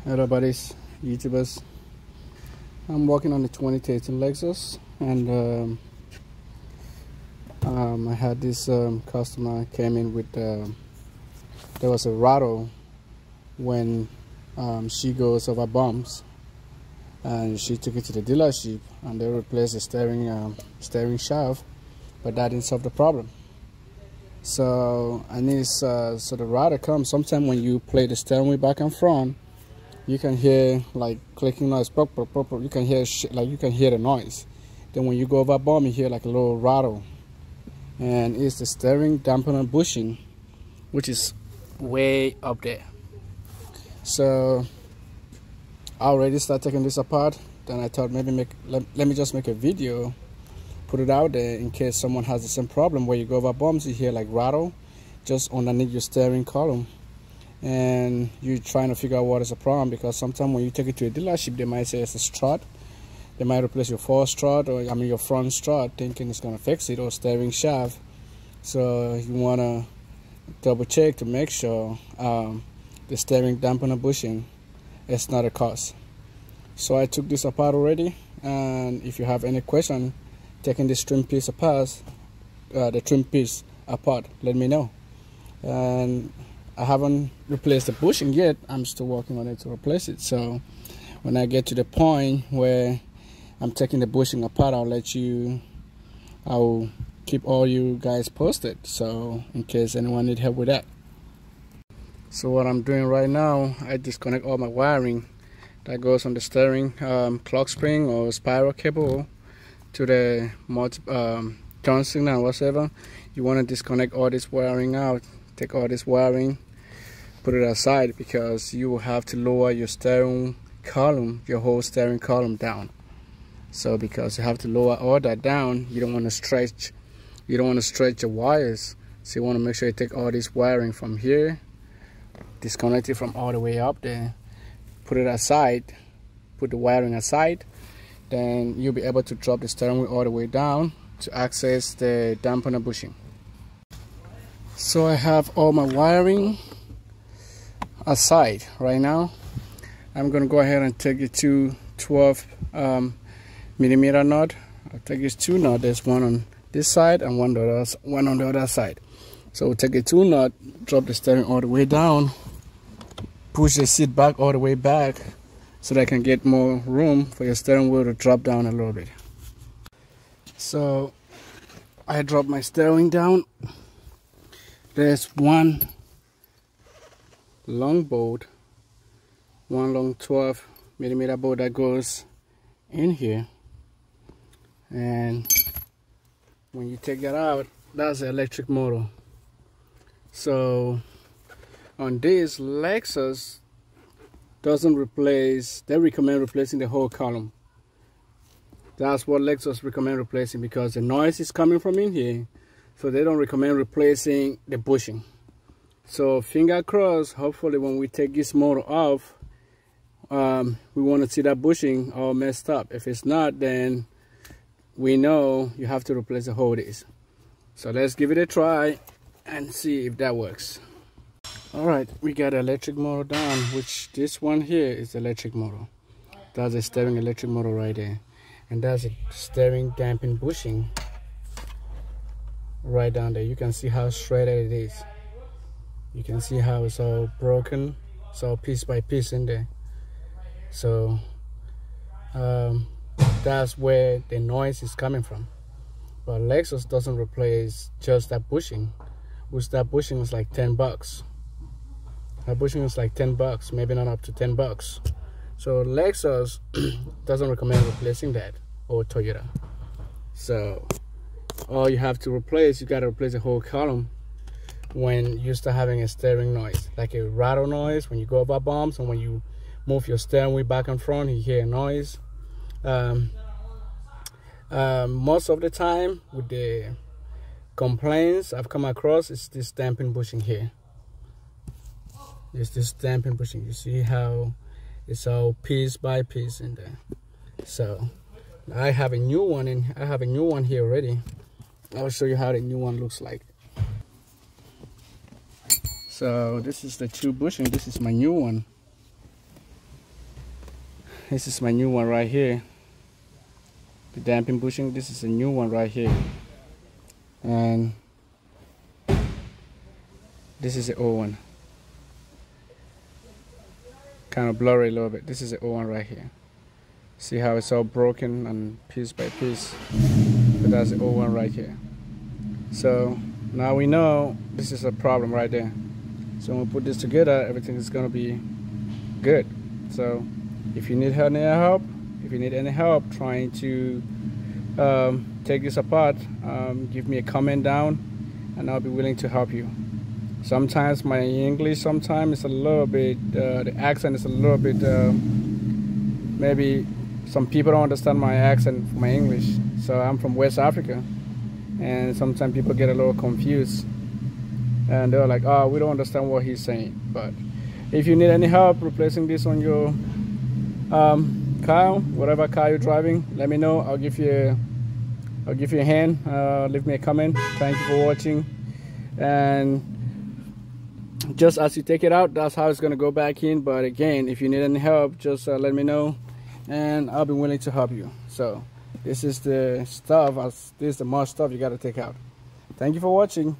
Hello buddies, YouTubers. I'm working on the 2013 Lexus, and I had this customer came in with there was a rattle when she goes over bumps, and she took it to the dealership and they replaced the steering shaft, but that didn't solve the problem. So so the rattle comes sometime when you play the steering wheel back and front. You can hear like clicking noise, pop, pop, pop, pop. You can hear you can hear the noise. Then when you go over bump, you hear like a little rattle, and it's the steering dampener bushing, which is way up there. So I already started taking this apart. Then I thought maybe let me just make a video, put it out there in case someone has the same problem where you go over bumps, you hear like rattle just underneath your steering column. And you're trying to figure out what is the problem, because sometimes when you take it to a dealership, they might say it's a strut. They might replace your forward strut, or your front strut, thinking it's going to fix it, or steering shaft. So you want to double check to make sure the steering dampener bushing is not a cause. So I took this apart already, and if you have any question taking this trim piece apart, let me know. And I haven't replaced the bushing yet. I'm still working on it to replace it. So when I get to the point where I'm taking the bushing apart, I'll keep all you guys posted, so in case anyone need help with that. So what I'm doing right now, I disconnect all my wiring that goes on the steering clock spring or spiral cable to the turn signal and whatever. You want to disconnect all this wiring out. Take all this wiring, put it aside, because you will have to lower your steering column, your whole steering column down. So because you have to lower all that down, you don't want to stretch your wires. So you want to make sure you take all this wiring from here, disconnect it from all the way up there, put it aside, put the wiring aside. Then you'll be able to drop the steering wheel all the way down to access the dampener bushing. So I have all my wiring aside right now. I'm going to go ahead and take it to 12 millimeter nut. I'll take these two nuts. There's one on this side and one on the other side. So we'll take a 2 nut, drop the steering all the way down, push the seat back all the way back so that I can get more room for your steering wheel to drop down a little bit. So I drop my steering down. There's one long bolt, one long 12 millimeter bolt that goes in here, and when you take that out, that's the electric motor. So on this, Lexus doesn't replace, they recommend replacing the whole column. That's what Lexus recommend replacing, because the noise is coming from in here. So they don't recommend replacing the bushing. So finger crossed, hopefully when we take this motor off, we want to see that bushing all messed up. If it's not, then we know you have to replace the whole disc. So let's give it a try and see if that works. Alright, we got the electric motor down, which this one here is the electric motor. That's a steering electric motor right there. And that's a steering damping bushing right down there. You can see how shredded it is. You can see how it's all broken. It's all piece by piece in there. So that's where the noise is coming from. But Lexus doesn't replace just that bushing, which that bushing is like 10 bucks. That bushing is like 10 bucks, maybe not up to 10 bucks. So Lexus doesn't recommend replacing that, or Toyota. So all you have to replace, you got to replace the whole column when you start having a steering noise, like a rattle noise when you go over bumps, and when you move your steering wheel back and front, you hear a noise. Most of the time with the complaints I've come across, it's this damping bushing here. It's this damping bushing. You see how it's all piece by piece in there. So I have a new one here already. I'll show you how the new one looks like. So this is the 2 bushing. This is my new one. This is my new one right here. The damping bushing, this is a new one right here. And this is the old one. Kind of blurry a little bit. This is the old one right here. See how it's all broken and piece by piece. But that's the old one right here. So now we know this is a problem right there. So when we put this together, everything is gonna be good. So if you need any help, trying to take this apart, give me a comment down and I'll be willing to help you. Sometimes my English sometimes is a little bit, the accent is a little bit, maybe some people don't understand my accent for my English. So I'm from West Africa and sometimes people get a little confused and they're like, oh, we don't understand what he's saying. But if you need any help replacing this on your car, whatever car you're driving, let me know. I'll give you a hand. Leave me a comment. Thank you for watching. And just as you take it out, that's how it's going to go back in. But again, if you need any help, just let me know and I'll be willing to help you. So this is the stuff, this is the most stuff you got to take out. Thank you for watching.